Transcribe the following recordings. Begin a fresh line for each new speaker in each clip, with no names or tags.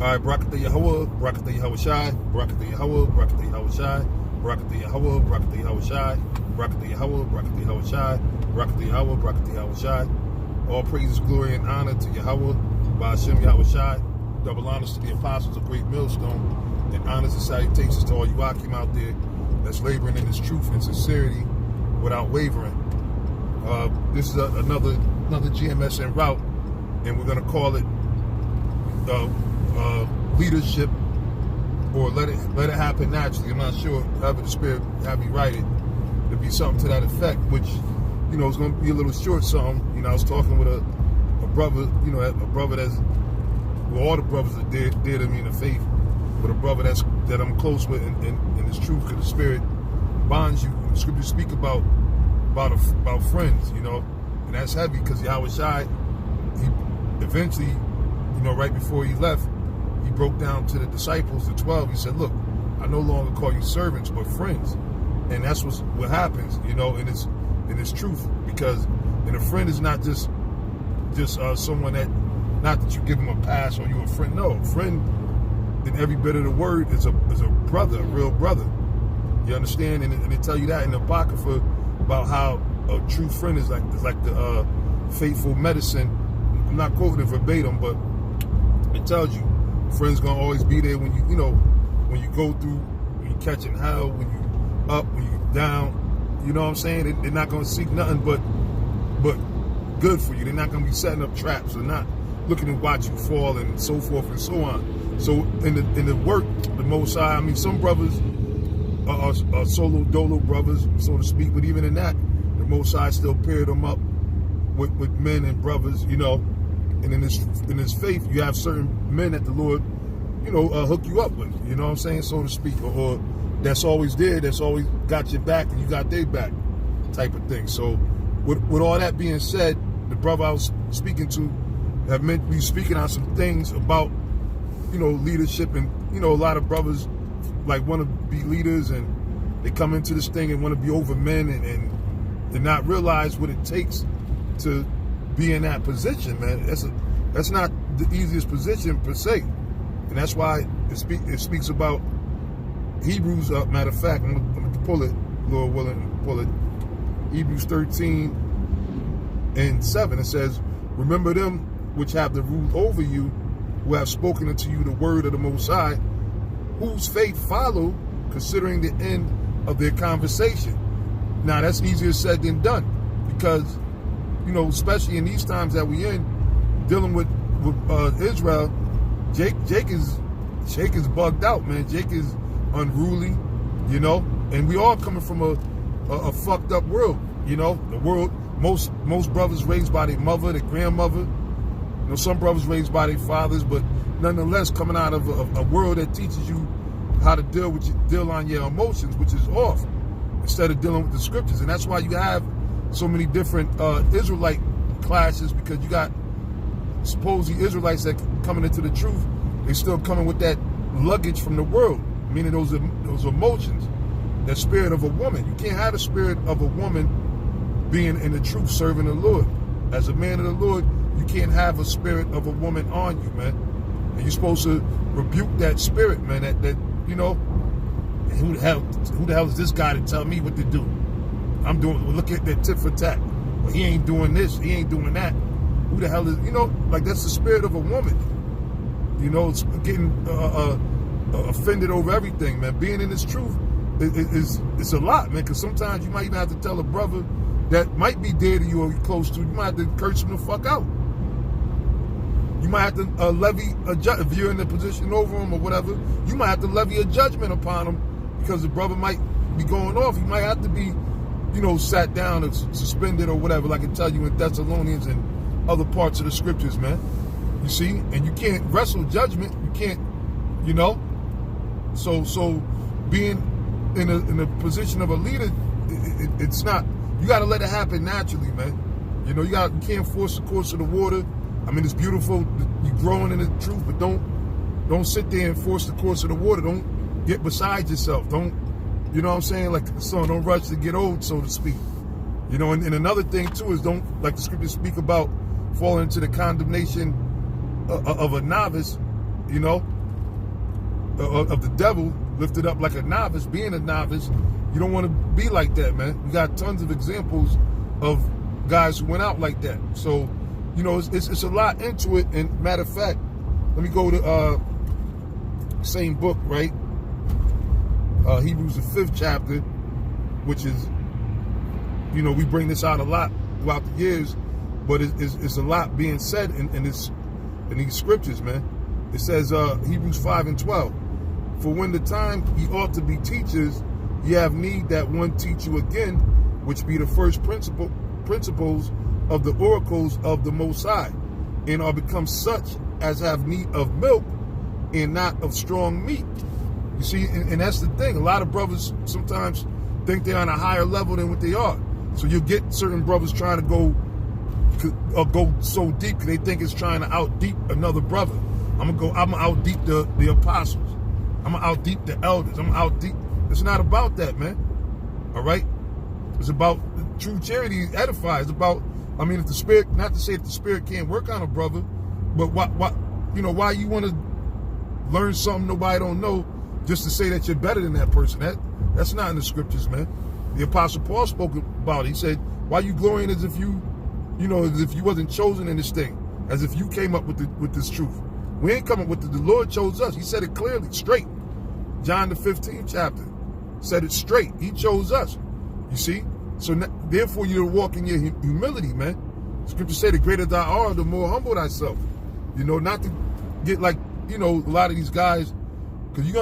All right, Barakatah Yahweh, Barakatah Yahweh Shai, Barakatah Yahweh, Barakatah Yahweh Shai, Barakatah Yahweh, Barakatah Yahweh Shai, Barakatah Yahweh, Barakatah Yahweh Shai, Barakatah Yahweh, Barakatah Yahweh Shai. All praises, glory, and honor to Yahweh, by Hashem Yahweh Shai. Double honors to the apostles of Great Millstone, and honors and salutations to all you Akim out there that's laboring in this truth and sincerity without wavering. This is another GMS Enroute, and we're going to call it leadership, or let it happen naturally. I'm not sure. However the Spirit have me write it, to be something to that effect, which, you know, it's going to be a little short something. You know, I was talking with a brother, you know, a brother that's, well, all the brothers are dear to me in the faith, but a brother that I'm close with in this truth, because the Spirit bonds you. The Scriptures speak about friends, you know, and that's heavy, because Yahweh Shai, he eventually, you know, right before he left, he broke down to the disciples, the 12. He said, "Look, I no longer call you servants, but friends," and that's what happens, you know, in this truth, because a friend is not just someone that, not that you give him a pass or you a friend. No, a friend in every bit of the word is a brother, a real brother. You understand? And they tell you that in the Apocrypha about how a true friend is like the faithful medicine. I'm not quoting it verbatim, but it tells you friends gonna always be there when you know, when you go through, when you catching hell, when you up, when you down. You know what I'm saying? They're not gonna seek nothing but good for you. They're not gonna be setting up traps. They're not looking to watch you fall, and so forth and so on. So in the work, the Most High, I mean, some brothers are solo dolo brothers, so to speak, but even in that, the Most High still paired them up with men and brothers, you know. And in this faith, you have certain men that the Lord, you know, hook you up with, you know what I'm saying, so to speak, or that's always there, that's always got your back and you got their back, type of thing. So with all that being said, the brother I was speaking to have meant to be speaking on some things about, you know, leadership, and, you know, a lot of brothers like want to be leaders, and they come into this thing and want to be over men, and not realize what it takes to be in that position, man. That's not the easiest position per se, and that's why it speaks about Hebrews. Matter of fact, I'm gonna pull it, Lord willing, pull it. Hebrews 13:7. It says, "Remember them which have the rule over you, who have spoken unto you the word of the Most High, whose faith follow, considering the end of their conversation." Now that's easier said than done, because, you know, especially in these times that we in, dealing with Israel, Jake is bugged out, man. Jake is unruly, you know, and we all coming from a fucked up world, you know. The world, most brothers raised by their mother, their grandmother. You know, some brothers raised by their fathers, but nonetheless coming out of a world that teaches you how to deal on your emotions, which is off, instead of dealing with the scriptures. And that's why you have so many different Israelite clashes, because you got supposedly Israelites that coming into the truth, they still coming with that luggage from the world, meaning those emotions, that spirit of a woman. You can't have the spirit of a woman being in the truth, serving the Lord. As a man of the Lord, you can't have a spirit of a woman on you, man. And you're supposed to rebuke that spirit, man. That you know, who the hell is this guy to tell me what to do? I'm doing, well, look at that tit for tat. Well, he ain't doing this, he ain't doing that. Who the hell is, you know, like, that's the spirit of a woman. You know, it's getting offended over everything, man. Being in this truth it's a lot, man, because sometimes you might even have to tell a brother that might be dear to you or you're close to, you might have to curse him the fuck out. You might have to levy a if you're in the position over him or whatever, you might have to levy a judgment upon him, because the brother might be going off. You might have to be, you know, sat down or suspended or whatever, like I tell you in Thessalonians and other parts of the scriptures, man. You see? And you can't wrestle judgment. You can't, you know? So being in a position of a leader, it's not, you got to let it happen naturally, man. You know, you can't force the course of the water. I mean, it's beautiful, you're growing in the truth, but don't sit there and force the course of the water. Don't get beside yourself. Don't, you know what I'm saying? Like the song, don't rush to get old, so to speak. You know, and another thing too is, don't, like the scriptures speak about, falling into the condemnation of a novice. you know, of the devil, lifted up like a novice, being a novice. You don't want to be like that, man. We got tons of examples of guys who went out like that. So, you know, it's a lot into it. And matter of fact, let me go to same book, right? Hebrews, the 5th chapter, which is, you know, we bring this out a lot throughout the years, but it's a lot being said in these scriptures, man. It says, Hebrews 5:12, for when the time ye ought to be teachers, ye have need that one teach you again, which be the first principles of the oracles of the Most High, and are become such as have need of milk and not of strong meat. You see, and that's the thing. A lot of brothers sometimes think they're on a higher level than what they are. So you get certain brothers trying to go so deep because they think it's trying to out deep another brother. I'm gonna out deep the apostles. I'm gonna out deep the elders. I'm gonna out deep. It's not about that, man. All right. It's about true charity. Edifies. It's about. I mean, if the spirit, not to say that the spirit can't work on a brother, but why you want to learn something nobody don't know just to say that you're better than that person? That's not in the scriptures, man. The Apostle Paul spoke about it. He said, why you glorying as if you wasn't chosen in this thing, as if you came up with this truth. We ain't come up with it. The Lord chose us. He said it clearly, straight. John the 15th chapter said it straight. He chose us. You see? So therefore you walk in your humility, man. Scripture say the greater thou art, the more humble thyself. You know, not to get like, you know, a lot of these guys, because you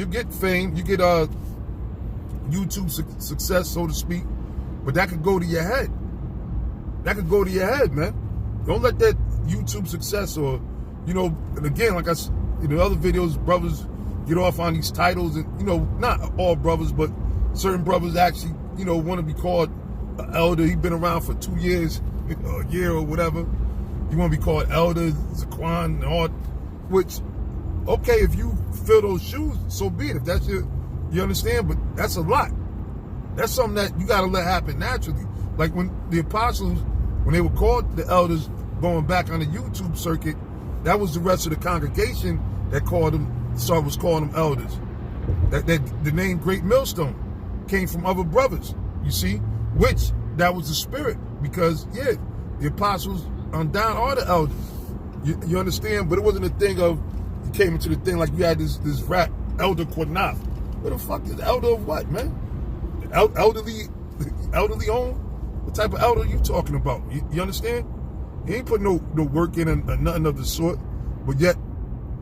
get fame, you get YouTube success, so to speak, but that could go to your head. That could go to your head, man. Don't let that YouTube success or, you know, and again, like in the other videos, brothers get off on these titles, and, you know, not all brothers, but certain brothers actually, you know, want to be called an elder. He's been around for 2 years, a year or whatever. You want to be called elder, Zaquan, and all, which, okay, if you fill those shoes, so be it. If that's you understand, but that's a lot. That's something that you got to let happen naturally. Like when the apostles, when they were called the elders, going back on the YouTube circuit, that was the rest of the congregation that was calling them elders. That the name Great Millstone came from other brothers, you see, which that was the spirit, because the apostles on down are the elders. You understand? But it wasn't a thing of you came into the thing like you had this rap Elder Quadnath. What the fuck is elder of what, man? Elderly owned? What type of elder are you talking about? You understand? He ain't put no work in and nothing of the sort, but yet,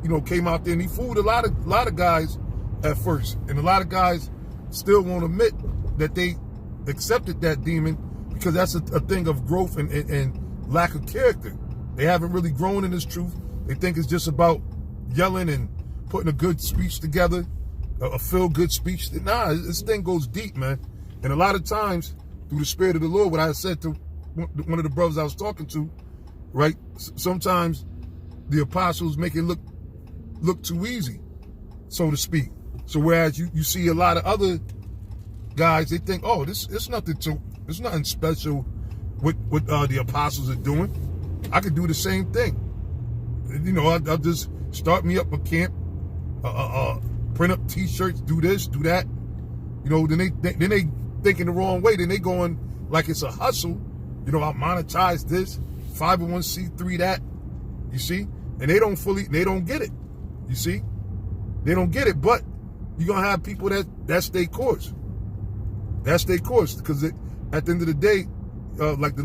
you know, came out there and he fooled a lot of guys at first, and a lot of guys still won't admit that they accepted that demon, because that's a thing of growth and lack of character. They haven't really grown in this truth. They think it's just about yelling and putting a good speech together, a feel-good speech. Nah, this thing goes deep, man. And a lot of times, through the Spirit of the Lord, what I said to one of the brothers I was talking to, right? Sometimes the apostles make it look too easy, so to speak. So whereas you see a lot of other guys, they think, oh, it's nothing special what the apostles are doing. I could do the same thing. You know, I'll just start me up a camp, print up T-shirts, do this, do that. You know, then they thinking the wrong way. Then they going like it's a hustle. You know, I monetize this, 501c3 that. You see, and they don't get it. You see, they don't get it. But you're gonna have people that's their course. That's their course, because at the end of the day, like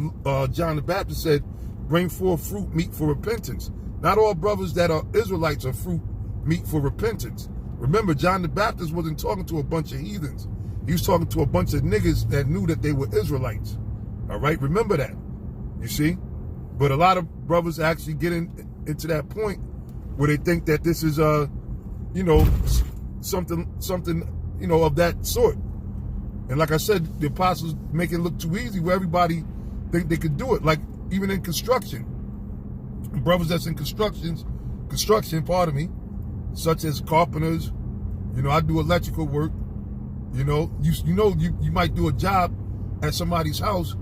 John the Baptist said, bring forth fruit meet for repentance. Not all brothers that are Israelites are fruit meet for repentance. Remember, John the Baptist wasn't talking to a bunch of heathens. He was talking to a bunch of niggas that knew that they were Israelites. All right, remember that. You see? But a lot of brothers actually get into that point where they think that this is you know, something, you know, of that sort. And like I said, the apostles make it look too easy where everybody think they could do it. Like even in construction, brothers that's in construction, pardon me, such as carpenters. You know, I do electrical work. You know, you might do a job at somebody's house,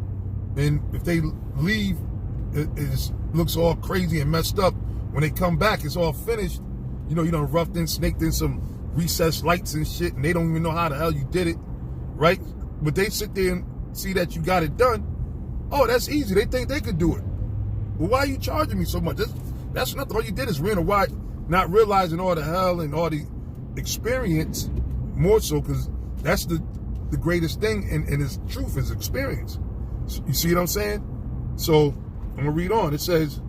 and if they leave, it looks all crazy and messed up. when they come back, it's all finished. You done roughed in, snaked in some recessed lights and shit, and they don't even know how the hell you did it, right? But they sit there and see that you got it done. Oh, that's easy. They think they could do it. Well, why are you charging me so much? That's nothing. All you did is rent a white, not realizing all the hell and all the experience, more so, because that's the greatest thing in its truth is experience. You see what I'm saying? So I'm going to read on. It says,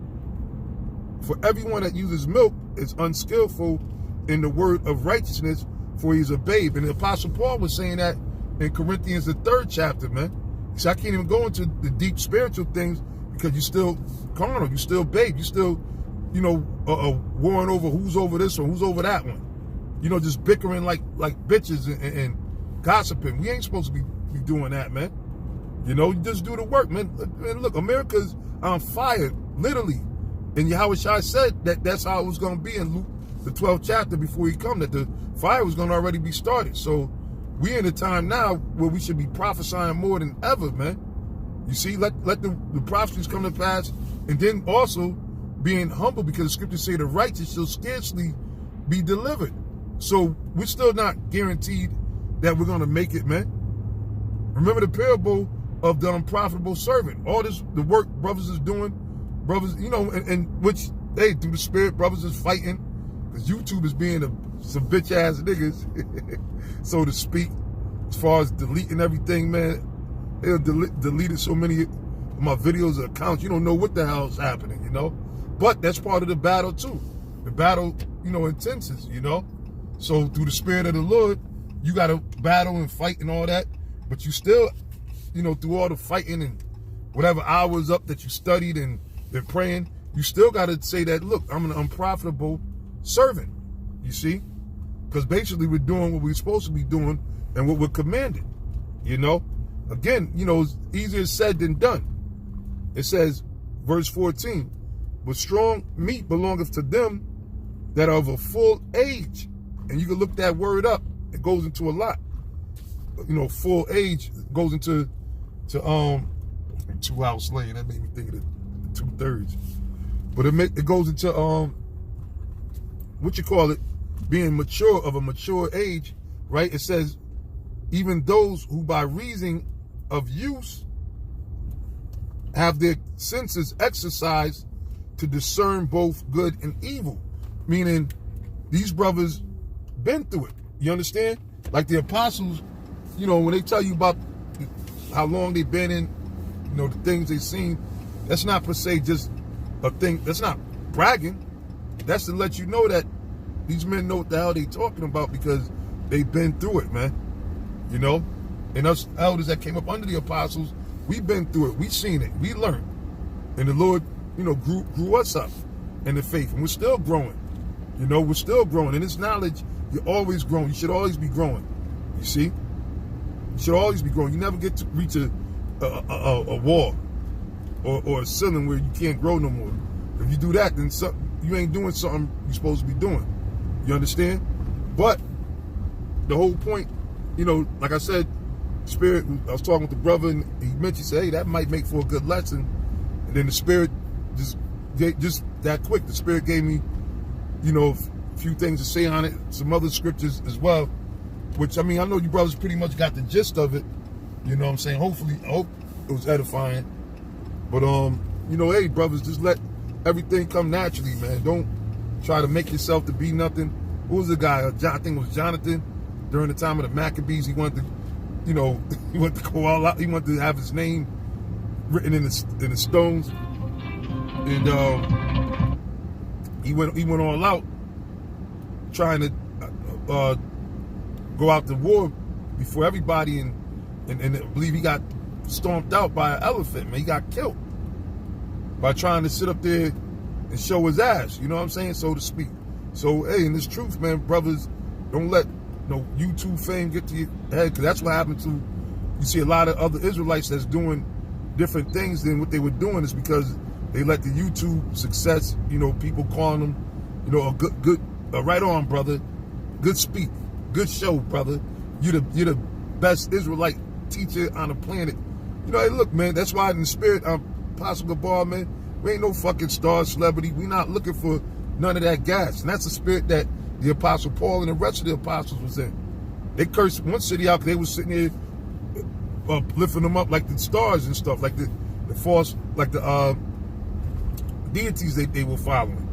for everyone that uses milk is unskillful in the word of righteousness, for he's a babe. And the Apostle Paul was saying that in Corinthians, the 3rd chapter, man. He said, I can't even go into the deep spiritual things because you're still carnal, you're still babe, you're still, warring over who's over this or who's over that one. Just bickering like bitches and gossiping. We ain't supposed to be doing that, man. You just do the work, man. And look, America's on fire, literally. And Yahushua said that's how it was going to be in Luke, the 12th chapter, before he come, that the fire was going to already be started. So we're in a time now where we should be prophesying more than ever, man. You see, let the prophecies come to pass, and then also being humble, because the scriptures say the righteous shall scarcely be delivered. So we're still not guaranteed that we're going to make it, man. Remember the parable of the unprofitable servant. All this, the work brothers is doing, brothers, and which, hey, through the Spirit, brothers is fighting, because YouTube is being some bitch-ass niggas, so to speak, as far as deleting everything, man. They deleted so many of my videos and accounts, you don't know what the hell is happening, But that's part of the battle, too. The battle, intenses, So through the Spirit of the Lord, you got to battle and fight and all that, but you still, through all the fighting and whatever hours up that you studied and been praying, you still got to say that, look, I'm an unprofitable servant, you see? Because basically we're doing what we're supposed to be doing and what we're commanded, Again, it's easier said than done. It says, verse 14, but strong meat belongeth to them that are of a full age. And you can look that word up. It goes into a lot. Full age goes into 2 hours later. That made me think of the 2/3. But it goes into being mature, of a mature age, right? It says, even those who by reason of use have their senses exercised to discern both good and evil. Meaning these brothers been through it. You understand? Like the apostles, when they tell you about how long they've been in, the things they've seen, that's not per se just a thing. That's not bragging. That's to let you know that these men know what the hell they talking about because they've been through it, man. And us elders that came up under the apostles, we've been through it. We've seen it. We learned. And the Lord, grew us up in the faith. And we're still growing. We're still growing. In this knowledge, you're always growing. You should always be growing. You see? You should always be growing. You never get to reach a wall or a ceiling where you can't grow no more. If you do that, then you ain't doing something you're supposed to be doing. You understand? But the whole point, like I said, Spirit, I was talking with the brother, and he mentioned, say, hey, that might make for a good lesson. And then the Spirit just that quick, the Spirit gave me, a few things to say on it, some other scriptures as well, which, I know you brothers pretty much got the gist of it. You know what I'm saying? Hopefully, I hope it was edifying. But, hey, brothers, just let everything come naturally, man. Don't try to make yourself to be nothing. Who was the guy? I think it was Jonathan. During the time of the Maccabees, he wanted to, he wanted to go all out. He wanted to have his name written in the stones. And he went all out trying to go out to war before everybody, and I believe he got stomped out by an elephant, man. He got killed by trying to sit up there and show his ass, you know what I'm saying, so to speak. So, hey, in this truth, man, brothers, don't let YouTube fame get to your head, because that's what happened to, you see a lot of other Israelites that's doing different things than what they were doing, is because they let the YouTube success, people calling them, a good, right on, brother, good speak, good show, brother. You're the best Israelite teacher on the planet. Hey, look, man, that's why in the Spirit, I'm Apostle Gabar, man. We ain't no fucking star celebrity. We not looking for none of that gas. And that's the spirit that the Apostle Paul and the rest of the apostles was in. They cursed one city out because they was sitting there lifting them up like the stars and stuff, like the false, like the deities they were following.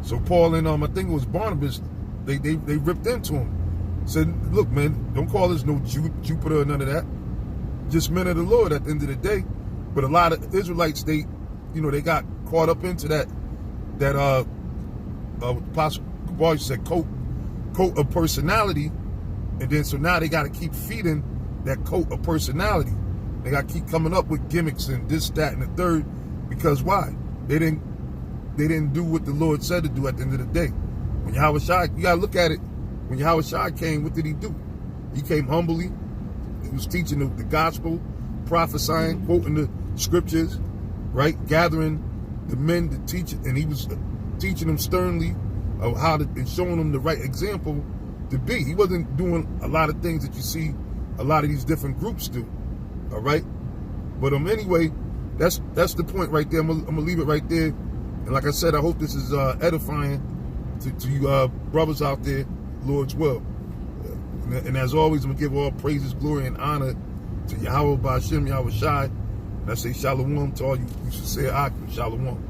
So Paul and I think it was Barnabas, they ripped into him. Said, look, man, don't call us no Jupiter or none of that. Just men of the Lord at the end of the day. But a lot of Israelites, they got caught up into that Apostle Paul said coat of personality, and then so now they got to keep feeding that coat of personality. They got to keep coming up with gimmicks and this, that, and the third, because why? They didn't do what the Lord said to do at the end of the day. When Yahweh Shai, you got to look at it. When Yahweh Shai came, what did he do? He came humbly. He was teaching the gospel, prophesying, quoting the scriptures, right? Gathering the men to teach it, and he was teaching them sternly of how to, and showing them the right example to be. He wasn't doing a lot of things that you see a lot of these different groups do, all right? But anyway, that's the point right there. I'm gonna leave it right there. And like I said, I hope this is edifying to you brothers out there, Lord's will. And as always, I'm gonna give all praises, glory, and honor to Yahweh Ba'Shem, Yahweh Shai. And I say shalom to all you should say Akim, shalom.